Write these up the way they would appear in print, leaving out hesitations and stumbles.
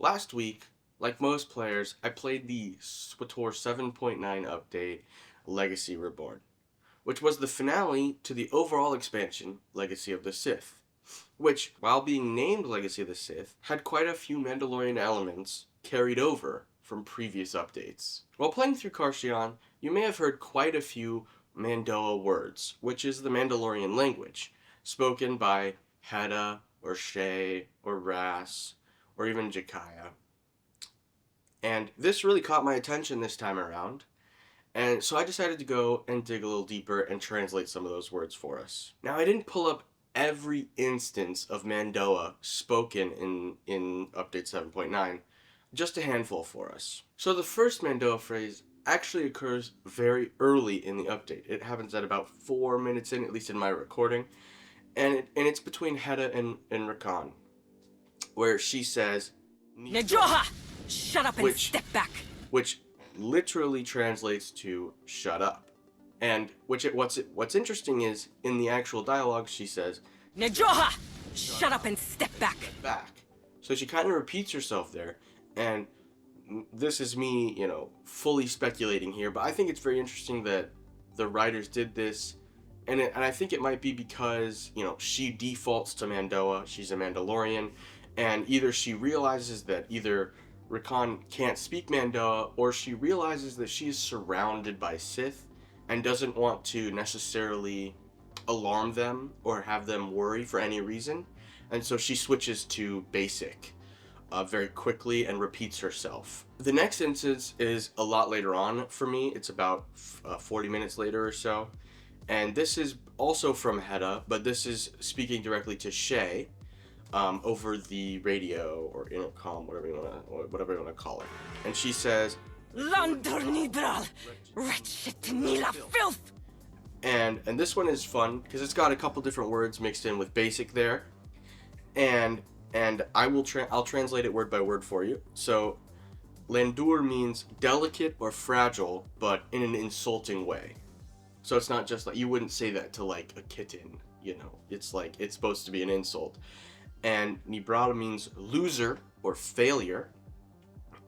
Last week, like most players, I played the SWTOR 7.9 update, Legacy Reborn, which was the finale to the overall expansion, Legacy of the Sith, which, while being named Legacy of the Sith, had quite a few Mandalorian elements carried over from previous updates. While playing through Karchion, you may have heard quite a few Mando'a words, which is the Mandalorian language, spoken by Heda, or Shay, or Ras, or even Jakaya. And this really caught my attention this time around, and so I decided to go and dig a little deeper and translate some of those words for us. Now, I didn't pull up every instance of Mando'a spoken in Update 7.9, just a handful for us. So the first Mando'a phrase actually occurs very early in the update. It happens at about 4 minutes in, at least in my recording, and it's between Heda and Rakan, where she says, Najoha! Shut up and which step back! which literally translates to "shut up." And what's interesting is in the actual dialogue she says Najoha! Shut up and step back! back. So she kind of repeats herself there, and this is me, fully speculating here, but I think it's very interesting that the writers did this, and I think it might be because, she defaults to Mando'a, she's a Mandalorian, and either she realizes that either Rakan can't speak Mando'a, or she realizes that she is surrounded by Sith and doesn't want to necessarily alarm them or have them worry for any reason, and so she switches to basic very quickly and repeats herself. The next instance is a lot later on for me. It's about 40 minutes later or so, and this is also from Heda, but this is speaking directly to Shay, over the radio or intercom, whatever you want to call it. And she says, Landor Nidral! Wretched Nila filth! and this one is fun because it's got a couple different words mixed in with basic there, and I'll translate it word by word for you. So Landur means delicate or fragile, but in an insulting way. So it's not just like, you wouldn't say that to like a kitten, it's like, it's supposed to be an insult. And Nibrada means loser or failure,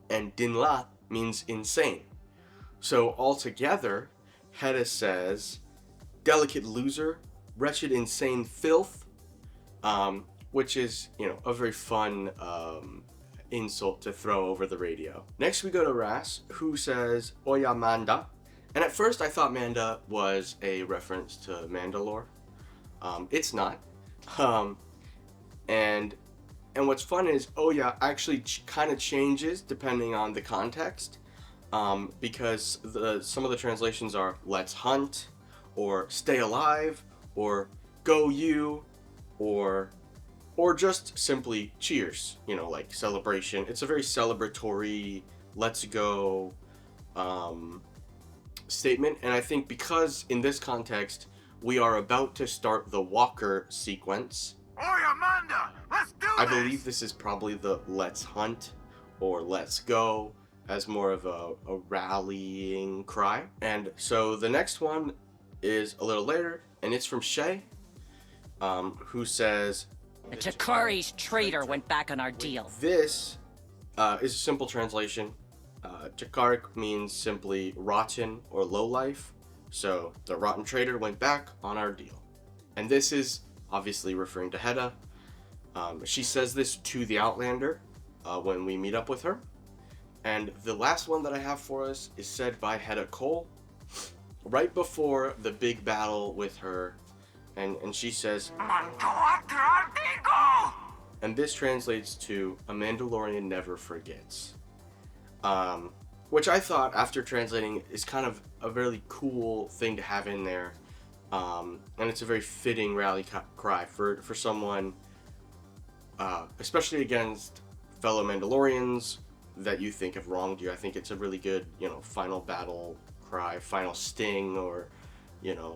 and Dinla means insane. So altogether, Heda says delicate loser, wretched insane filth, which is, a very fun insult to throw over the radio. Next we go to Ras, who says Oya Manda, and at first I thought Manda was a reference to Mandalore. It's not. And what's fun is Oya actually kind of changes depending on the context, because some of the translations are let's hunt, or stay alive, or go you, or just simply cheers, like celebration. It's a very celebratory let's go statement, and I think because in this context we are about to start the Walker sequence, Oi, Amanda! Let's do I this! believe this is probably the let's hunt or let's go as more of a rallying cry. And so the next one is a little later, and it's from Shay, who says, The Chakari's traitor went back on our deal. This is a simple translation. Chakaric means simply rotten or low life, so the rotten traitor went back on our deal. And this is obviously referring to Heda. She says this to the Outlander when we meet up with her. And the last one that I have for us is said by Heda Cole right before the big battle with her, and she says, Mando'a Tradigo! and this translates to a Mandalorian never forgets. Which I thought, after translating, is kind of a really cool thing to have in there. And it's a very fitting rally cry for someone, especially against fellow Mandalorians that you think have wronged you. I think it's a really good, final battle cry, final sting, or, I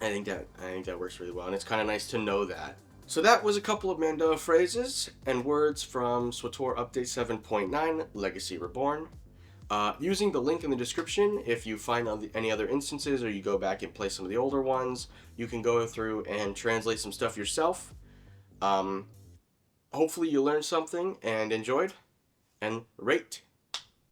think that works really well, and it's kind of nice to know that. So that was a couple of Mando'a phrases and words from SWTOR Update 7.9, Legacy Reborn. Using the link in the description, if you find any other instances or you go back and play some of the older ones, you can go through and translate some stuff yourself. Hopefully you learned something and enjoyed. and rate.